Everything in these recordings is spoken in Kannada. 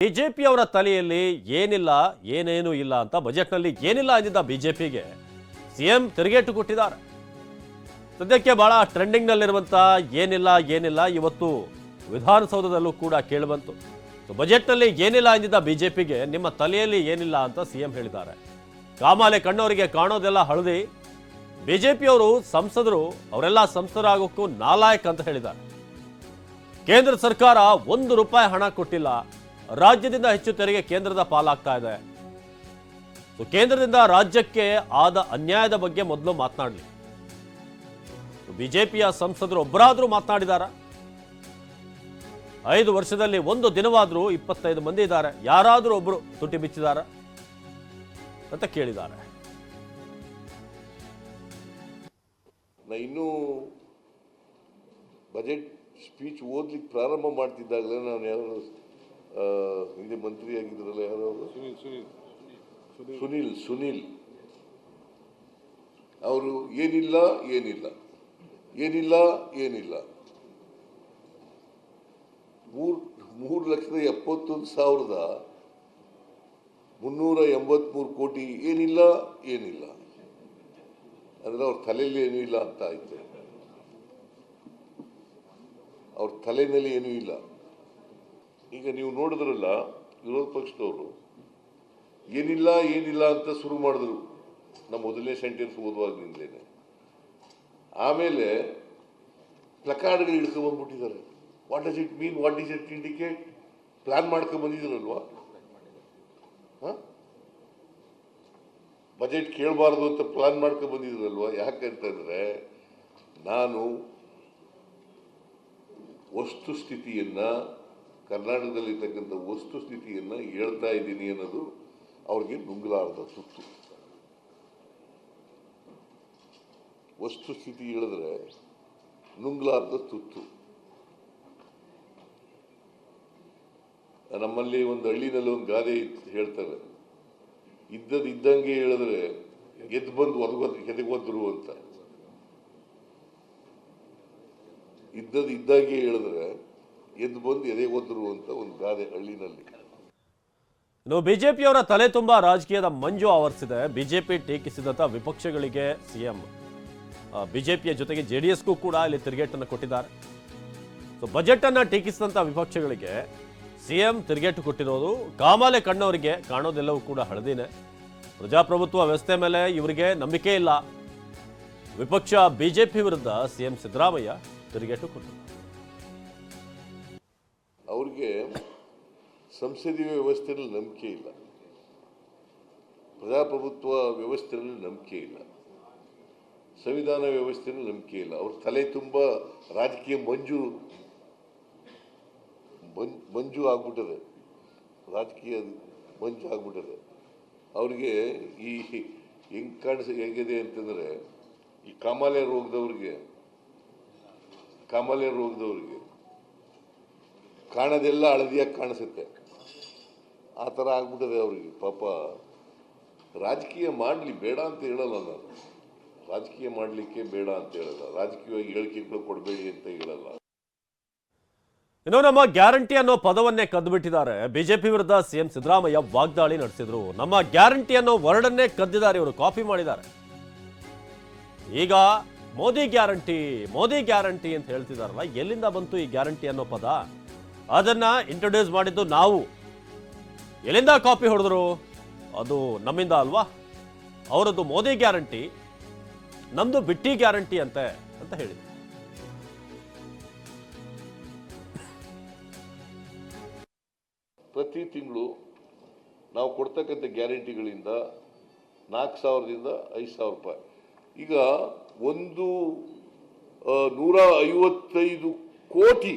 ಬಿಜೆಪಿಯವರ ತಲೆಯಲ್ಲಿ ಏನಿಲ್ಲ ಏನೇನೂ ಇಲ್ಲ ಅಂತ ಬಜೆಟ್ನಲ್ಲಿ ಏನಿಲ್ಲ ಅಂದಿದ್ದ ಬಿಜೆಪಿಗೆ ಸಿಎಂ ತಿರುಗೇಟು ಕೊಟ್ಟಿದ್ದಾರೆ. ಸದ್ಯಕ್ಕೆ ಬಹಳ ಟ್ರೆಂಡಿಂಗ್ನಲ್ಲಿರುವಂಥ ಏನಿಲ್ಲ ಇವತ್ತು ವಿಧಾನಸೌಧದಲ್ಲೂ ಕೂಡ ಕೇಳಿಬಂತು. ಬಜೆಟ್ನಲ್ಲಿ ಏನಿಲ್ಲ ಅಂದಿದ್ದ ಬಿಜೆಪಿಗೆ ನಿಮ್ಮ ತಲೆಯಲ್ಲಿ ಏನಿಲ್ಲ ಅಂತ ಸಿಎಂ ಹೇಳಿದ್ದಾರೆ. ಕಾಮಾಲೆ ಕಣ್ಣವರಿಗೆ ಕಾಣೋದೆಲ್ಲ ಹಳದಿ. ಬಿಜೆಪಿಯವರು ಸಂಸದರು ಅವರೆಲ್ಲ ಸಂಸದರಾಗೋಕ್ಕೂ ನಾಲಾಯಕ್ ಅಂತ ಹೇಳಿದ್ದಾರೆ. ಕೇಂದ್ರ ಸರ್ಕಾರ ₹1 ಹಣ ಕೊಟ್ಟಿಲ್ಲ. ರಾಜ್ಯದಿಂದ ಹೆಚ್ಚು ತೆರಿಗೆ ಕೇಂದ್ರದ ಪಾಲಾಗ್ತಾ ಇದೆ. ಕೇಂದ್ರದಿಂದ ರಾಜ್ಯಕ್ಕೆ ಆದ ಅನ್ಯಾಯದ ಬಗ್ಗೆ ಮೊದಲು ಮಾತನಾಡಲಿ. ಬಿಜೆಪಿಯ ಸಂಸದರು ಒಬ್ಬರಾದ್ರೂ ಮಾತನಾಡಿದಾರ? 5 ವರ್ಷದಲ್ಲಿ ಒಂದು ದಿನವಾದ್ರೂ 25 ಮಂದಿ ಇದ್ದಾರೆ, ಯಾರಾದ್ರೂ ಒಬ್ರು ತುಟಿ ಬಿಚ್ಚಿದಾರ ಅಂತ ಕೇಳಿದ್ದಾರೆ. ಇನ್ನೂ ಬಜೆಟ್ ಸ್ಪೀಚ್ ಓದ್ಲಿಕ್ಕೆ ಪ್ರಾರಂಭ ಮಾಡ್ತಿದ್ದಾಗಲೇ ನಾನು ಯಾರು ಹಿಂದೆ ಮಂತ್ರಿ ಆಗಿದ್ರಲ್ಲ, ಯಾರು ಸುನೀಲ್ ಅವರು ಏನಿಲ್ಲ 3,71,383 ಕೋಟಿ ಏನಿಲ್ಲ ಅಂದ್ರೆ ಅವ್ರ ತಲೆಯಲ್ಲಿ ಏನೂ ಇಲ್ಲ ಅಂತ ಆಯ್ತು. ಅವ್ರ ತಲೆಯಲ್ಲಿ ಏನೂ ಇಲ್ಲ. ಈಗ ನೀವು ನೋಡಿದ್ರಲ್ಲ, ವಿರೋಧ ಪಕ್ಷದವರು ಏನಿಲ್ಲ ಅಂತ ಶುರು ಮಾಡಿದ್ರು ನಮ್ಮ ಮೊದಲನೇ ಸೆಂಟೆನ್ಸ್ ಓದುವಾಗಲಿಂದಲೇ. ಆಮೇಲೆ ಪ್ಲಕಾರ್ಡ್ಗಳು ಹಿಡ್ಕೊಂಡ್ಬಂದ್ಬಿಟ್ಟಿದ್ದಾರೆ. What does it mean, what does it indicate? Plan ಮಾಡ್ಕೊಂಡು ಬಂದಿದ್ರಲ್ವಾ, ಬಜೆಟ್ ಕೇಳಬಾರ್ದು ಅಂತ ಪ್ಲಾನ್ ಮಾಡ್ಕೊಂಡು ಬಂದಿದ್ರಲ್ವಾ. ಯಾಕಂತಂದ್ರೆ ನಾನು ವಸ್ತುಸ್ಥಿತಿಯನ್ನ, ಕರ್ನಾಟಕದಲ್ಲಿರ್ತಕ್ಕಂಥ ವಸ್ತುಸ್ಥಿತಿಯನ್ನ ಹೇಳ್ತಾ ಇದ್ದೀನಿ ಅನ್ನೋದು ಅವ್ರಿಗೆ ನುಂಗಲಾರದ ತುತ್ತು. ವಸ್ತುಸ್ಥಿತಿ ಹೇಳಿದ್ರೆ ನುಂಗಲಾರದ ತುತ್ತು. ನಮ್ಮಲ್ಲಿ ಒಂದು ಹಳ್ಳಿನಲ್ಲಿ ಒಂದು ಗಾದೆ ಹೇಳ್ತಾರೆ, ಇದ್ದಂಗೆ ಹೇಳಿದ್ರೆ ಎದ್ದು ಬಂದು ಎದೆಗೊದ್ರು ಅಂತ. ಇದ್ದಂಗೆ ಹೇಳಿದ್ರೆ ಎದ್ದು ಬಂದು ಎದೆಗೊದ್ರು ಅಂತ ಒಂದು ಗಾದೆ ಹಳ್ಳಿನಲ್ಲಿ. ಇನ್ನು ಬಿಜೆಪಿಯವರ ತಲೆ ತುಂಬಾ ರಾಜಕೀಯದ ಮಂಜು ಆವರಿಸಿದೆ. ಬಿಜೆಪಿ ಟೀಕಿಸಿದಂತ ವಿಪಕ್ಷಗಳಿಗೆ ಸಿಎಂ ಬಿಜೆಪಿಯ ಜೊತೆಗೆ ಜೆಡಿಎಸ್ಗೂ ಕೂಡ ಇಲ್ಲಿ ತಿರುಗೇಟನ್ನು ಕೊಟ್ಟಿದ್ದಾರೆ. ಬಜೆಟ್ ಅನ್ನ ಟೀಕಿಸಿದಂತ ವಿಪಕ್ಷಗಳಿಗೆ ಸಿಎಂ ತಿರುಗೇಟು ಕೊಟ್ಟಿರೋದು. ಕಾಮಾಲೆ ಕಣ್ಣವರಿಗೆ ಕಾಣೋದೆಲ್ಲವೂ ಕೂಡ ಹಳದಿನೇ. ಪ್ರಜಾಪ್ರಭುತ್ವ ವ್ಯವಸ್ಥೆ ಮೇಲೆ ಇವರಿಗೆ ನಂಬಿಕೆ ಇಲ್ಲ. ವಿಪಕ್ಷ ಬಿಜೆಪಿ ವಿರುದ್ಧ ಸಿಎಂ ಸಿದ್ದರಾಮಯ್ಯ ತಿರುಗೇಟು ಕೊಟ್ಟರು. ಅವ್ರಿಗೆ ಸಂಸದೀಯ ವ್ಯವಸ್ಥೆಯಲ್ಲಿ ನಂಬಿಕೆ ಇಲ್ಲ, ಪ್ರಜಾಪ್ರಭುತ್ವ ವ್ಯವಸ್ಥೆಯಲ್ಲಿ ನಂಬಿಕೆ ಇಲ್ಲ, ಸಂವಿಧಾನ ವ್ಯವಸ್ಥೆಯಲ್ಲಿ ನಂಬಿಕೆ ಇಲ್ಲ. ಅವ್ರ ತಲೆ ತುಂಬ ರಾಜಕೀಯ ಮಂಜು ಆಗ್ಬಿಟ್ಟದೆ, ರಾಜಕೀಯ ಮಂಜು ಆಗ್ಬಿಟ್ಟದೆ. ಅವ್ರಿಗೆ ಈ ಹೆಂಗಿದೆ ಅಂತಂದ್ರೆ, ಈ ಕಾಮಾಲೆ ರೋಗದವ್ರಿಗೆ ಕಾಣೋದೆಲ್ಲ ಹಳದಿಯಾಗಿ ಕಾಣಿಸುತ್ತೆ. ಆ ಥರ ಆಗ್ಬಿಟ್ಟದೆ ಅವ್ರಿಗೆ. ಪಾಪ ರಾಜಕೀಯ ಮಾಡಲಿ ಬೇಡ ಅಂತ ಹೇಳಲ್ಲ ನಾನು, ರಾಜಕೀಯ ಮಾಡಲಿಕ್ಕೆ ಬೇಡ ಅಂತ ಹೇಳಲ್ಲ, ರಾಜಕೀಯವಾಗಿ ಹೇಳಿಕೆಗಳು ಕೊಡಬೇಡಿ ಅಂತ ಹೇಳಲ್ಲ. ಇನ್ನು ನಮ್ಮ ಗ್ಯಾರಂಟಿ ಅನ್ನೋ ಪದವನ್ನೇ ಕದ್ದುಬಿಟ್ಟಿದ್ದಾರೆ. ಬಿಜೆಪಿ ವಿರುದ್ಧ ಸಿಎಂ ಸಿದ್ದರಾಮಯ್ಯ ವಾಗ್ದಾಳಿ ನಡೆಸಿದ್ರು. ನಮ್ಮ ಗ್ಯಾರಂಟಿ ಅನ್ನೋ ವರ್ಡನ್ನೇ ಕದ್ದಿದ್ದಾರೆ, ಇವರು ಕಾಪಿ ಮಾಡಿದ್ದಾರೆ. ಈಗ ಮೋದಿ ಗ್ಯಾರಂಟಿ ಅಂತ ಹೇಳ್ತಿದಾರಲ್ಲ, ಎಲ್ಲಿಂದ ಬಂತು ಈ ಗ್ಯಾರಂಟಿ ಅನ್ನೋ ಪದ? ಅದನ್ನ ಇಂಟ್ರೊಡ್ಯೂಸ್ ಮಾಡಿದ್ದು ನಾವು. ಎಲ್ಲಿಂದ ಕಾಪಿ ಹೊಡೆದ್ರು? ಅದು ನಮ್ಮಿಂದ ಅಲ್ವಾ? ಅವರದ್ದು ಮೋದಿ ಗ್ಯಾರಂಟಿ, ನಮ್ದು ಬಿಟ್ಟಿ ಗ್ಯಾರಂಟಿ ಅಂತ ಹೇಳಿದ್ರು. ಪ್ರತಿ ತಿಂಗಳು ನಾವು ಕೊಡ್ತಕ್ಕಂಥ ಗ್ಯಾರಂಟಿಗಳಿಂದ 4,000ದಿಂದ 5,000 ರೂಪಾಯಿ. ಈಗ 155 ಕೋಟಿ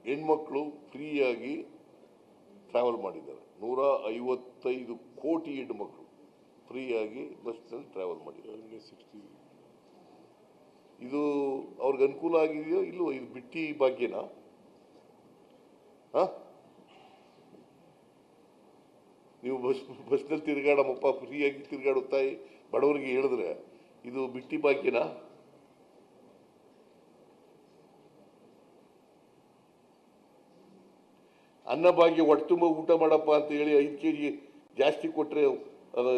ಹೆಣ್ಮಕ್ಳು ಫ್ರೀಯಾಗಿ ಟ್ರಾವೆಲ್ ಮಾಡಿದ್ದಾರೆ. 155 ಕೋಟಿ ಹೆಣ್ಮಕ್ಳು ಫ್ರೀಯಾಗಿ ಬಸ್ನಲ್ಲಿ ಟ್ರಾವೆಲ್ ಮಾಡಿದ್ದಾರೆ. ಇದು ಅವ್ರಿಗೆ ಅನುಕೂಲ ಆಗಿದೆಯೋ ಇಲ್ಲವೋ? ಇದು ಬಿಟ್ಟಿ ಭಾಗ್ಯನಾ? ನೀವು ಬಸ್ನಲ್ಲಿ ತಿರುಗಾಡಮ್ಮಪ್ಪ, ಫ್ರೀಯಾಗಿ ತಿರುಗಾಡುತ್ತಾಯಿ ಬಡವರಿಗೆ ಹೇಳಿದ್ರೆ ಇದು ಬಿಟ್ಟಿ ಭಾಗ್ಯನಾ? ಅನ್ನಭಾಗ್ಯ ಹೊಟ್ಟೆ ತುಂಬ ಊಟ ಮಾಡಪ್ಪ ಅಂತ ಹೇಳಿ 5 kg ಜಾಸ್ತಿ ಕೊಟ್ಟರೆ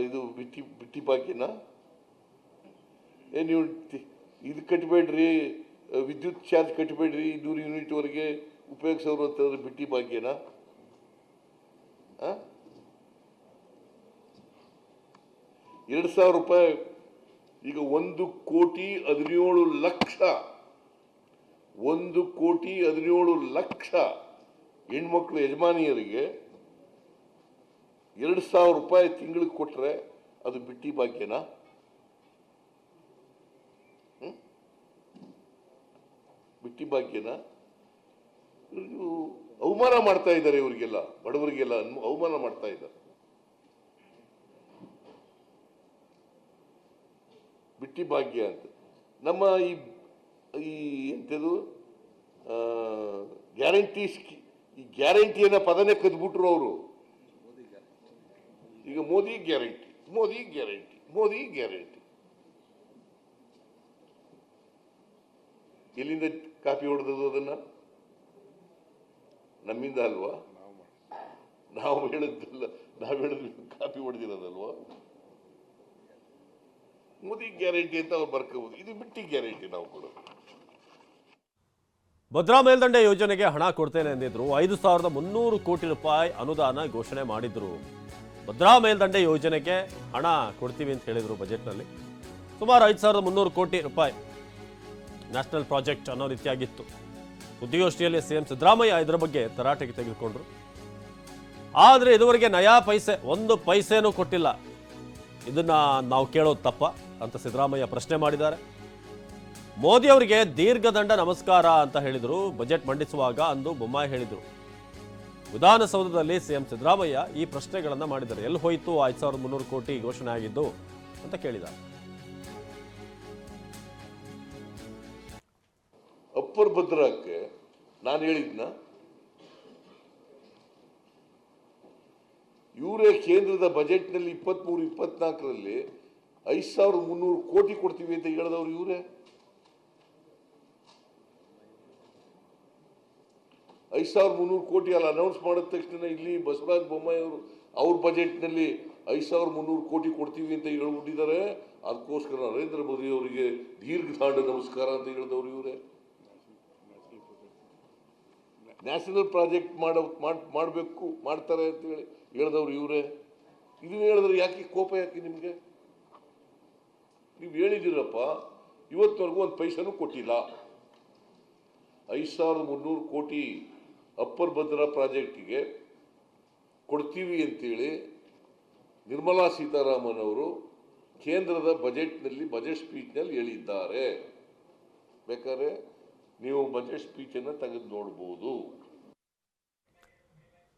ಇದು ಬಿಟ್ಟಿ ಭಾಗ್ಯನ? ನೀವು ಇದು ಕಟ್ಟಬೇಡ್ರಿ, ವಿದ್ಯುತ್ ಚಾರ್ಜ್ ಕಟ್ಟಬೇಡ್ರಿ 200 ಯೂನಿಟ್ವರೆಗೆ ಉಪಯೋಗಿಸೋರು ಅಂತಂದ್ರೆ ಬಿಟ್ಟಿ ಭಾಗ್ಯನ? 2,000 ರೂಪಾಯಿ. ಈಗ 1,17,00,000 ಹೆಣ್ಮಕ್ಳು ಯಜಮಾನಿಯರಿಗೆ 2,000 ರೂಪಾಯಿ ತಿಂಗಳಿಗೆ ಕೊಟ್ರೆ ಅದು ಬಿಟ್ಟಿ ಭಾಗ್ಯನ? ಬಿಟ್ಟಿ ಭಾಗ್ಯನ? ಅವಮಾನ ಮಾಡ್ತಾ ಇದ್ದಾರೆ ಇವರಿಗೆಲ್ಲ, ಬಡವರಿಗೆಲ್ಲ ಅವಮಾನ ಮಾಡ್ತಾ ಇದ್ದಾರೆ. ಬಿಟ್ಟಿ ಭಾಗ್ಯ ಅಂತ ನಮ್ಮ ಈ ಎಂಥದ್ದು ಗ್ಯಾರಂಟಿ ಈ ಗ್ಯಾರಂಟಿಯನ್ನ ಪದನೇ ಕದ್ಬಿಟ್ರು ಅವರು. ಈಗ Modi guarantee, Modi guarantee, Modi guarantee. ಎಲ್ಲಿಂದ ಕಾಪಿ ಹೊಡೆದದು ಅದನ್ನ? ನಮ್ಮಿಂದ ಅಲ್ವಾ? ನಾವು ಹೇಳಿದ್ದಲ್ಲ, ನಾವು ಹೇಳಿದ್ವಿ ಕಾಪಿ ಹೊಡೆದಿರೋದಲ್ವಾ? ಮೋದಿ ಗ್ಯಾರಂಟಿ ಅಂತ ಅವ್ರು ಬರ್ಕೋಬಹುದು, ಇದು ಬಿಟ್ಟಿ ಗ್ಯಾರಂಟಿ ನಾವು ಕೊಡೋದು. ಭದ್ರಾ ಮೇಲ್ದಂಡೆ ಯೋಜನೆಗೆ ಹಣ ಕೊಡ್ತೇನೆ ಎಂದಿದ್ರು. 5,300 ಕೋಟಿ ರೂಪಾಯಿ ಅನುದಾನ ಘೋಷಣೆ ಮಾಡಿದ್ರು. ಭದ್ರಾ ಮೇಲ್ದಂಡೆ ಯೋಜನೆಗೆ ಹಣ ಕೊಡ್ತೀವಿ ಅಂತ ಹೇಳಿದ್ರು ಬಜೆಟ್ನಲ್ಲಿ. ಸುಮಾರು 5,300 ಕೋಟಿ ರೂಪಾಯಿ ನ್ಯಾಷನಲ್ ಪ್ರಾಜೆಕ್ಟ್ ಅನ್ನೋ ರೀತಿಯಾಗಿತ್ತು. ಸುದ್ದಿಗೋಷ್ಠಿಯಲ್ಲಿ ಸಿಎಂ ಸಿದ್ದರಾಮಯ್ಯ ಇದರ ಬಗ್ಗೆ ತರಾಟೆಗೆ ತೆಗೆದುಕೊಂಡ್ರು. ಆದರೆ ಇದುವರೆಗೆ ನಯಾ ಪೈಸೆ, 1 ಪೈಸೆನೂ ಕೊಟ್ಟಿಲ್ಲ. ಇದನ್ನ ನಾವು ಕೇಳೋದು ತಪ್ಪ ಅಂತ ಸಿದ್ದರಾಮಯ್ಯ ಪ್ರಶ್ನೆ ಮಾಡಿದ್ದಾರೆ. ಮೋದಿ ಅವರಿಗೆ ದೀರ್ಘದಂಡ ನಮಸ್ಕಾರ ಅಂತ ಹೇಳಿದರು. ಬಜೆಟ್ ಮಂಡಿಸುವಾಗ ಅಂದು ಬೊಮ್ಮಾಯಿ ಹೇಳಿದರು. ವಿಧಾನಸೌಧದಲ್ಲಿ ಸಿಎಂ ಸಿದ್ದರಾಮಯ್ಯ ಈ ಪ್ರಶ್ನೆಗಳನ್ನ ಮಾಡಿದ್ದಾರೆ. ಎಲ್ಲಿ ಹೋಯಿತು 5,300 ಕೋಟಿ ಘೋಷಣೆ ಆಗಿದ್ದು ಅಂತ ಕೇಳಿದ್ದಾರೆ. ಅಪ್ಪರ್ ಭದ್ರಾಕ್ಕೆ ನಾನು ಹೇಳಿದ್ನ, ಇವರೇ ಕೇಂದ್ರದ ಬಜೆಟ್ನಲ್ಲಿ 23-24ರಲ್ಲಿ 5,300 ಕೋಟಿ ಕೊಡ್ತೀವಿ ಅಂತ ಹೇಳಿದವರು ಇವರೇ. 5,300 ಕೋಟಿ ಅಲ್ಲ ಅನೌನ್ಸ್ ಮಾಡಿದ ತಕ್ಷಣ ಇಲ್ಲಿ ಬಸವರಾಜ ಬೊಮ್ಮಾಯಿ ಅವರು ಅವ್ರ ಬಜೆಟ್ನಲ್ಲಿ 5,300 ಕೋಟಿ ಕೊಡ್ತೀವಿ ಅಂತ ಹೇಳ್ಬಿಟ್ಟಿದ್ದಾರೆ. ಅದಕ್ಕೋಸ್ಕರ ನರೇಂದ್ರ ಮೋದಿ ಅವರಿಗೆ ದೀರ್ಘದಾಂಡ ನಮಸ್ಕಾರ ಅಂತ ಹೇಳಿದವರು ಇವರೇ. ನ್ಯಾಷನಲ್ ಪ್ರಾಜೆಕ್ಟ್ ಮಾಡಬೇಕು, ಮಾಡ್ತಾರೆ ಅಂತ ಹೇಳಿ ಹೇಳಿದವರು ಇವರೇ. ಇದನ್ನ ಹೇಳಿದ್ರೆ ಯಾಕೆ ಕೋಪ, ಯಾಕೆ ನಿಮಗೆ? ನೀವು ಹೇಳಿದಿರಪ್ಪ, ಇವತ್ತವರೆಗೂ 1 ಪೈಸನೂ ಕೊಟ್ಟಿಲ್ಲ. 5,300 ಕೋಟಿ ಅಪ್ಪರ್ ಭದ್ರಾ ಪ್ರಾಜೆಕ್ಟಿಗೆ ಕೊಡ್ತೀವಿ ಅಂತೇಳಿ ನಿರ್ಮಲಾ ಸೀತಾರಾಮನ್ ಅವರು ಕೇಂದ್ರದ ಬಜೆಟ್ನಲ್ಲಿ, ಬಜೆಟ್ ಸ್ಪೀಚ್ನಲ್ಲಿ ಹೇಳಿದ್ದಾರೆ. ಬೇಕಾದ್ರೆ ನೀವು ಬಜೆಟ್ ಸ್ಪೀಚನ್ನು ತೆಗೆದು ನೋಡ್ಬೋದು.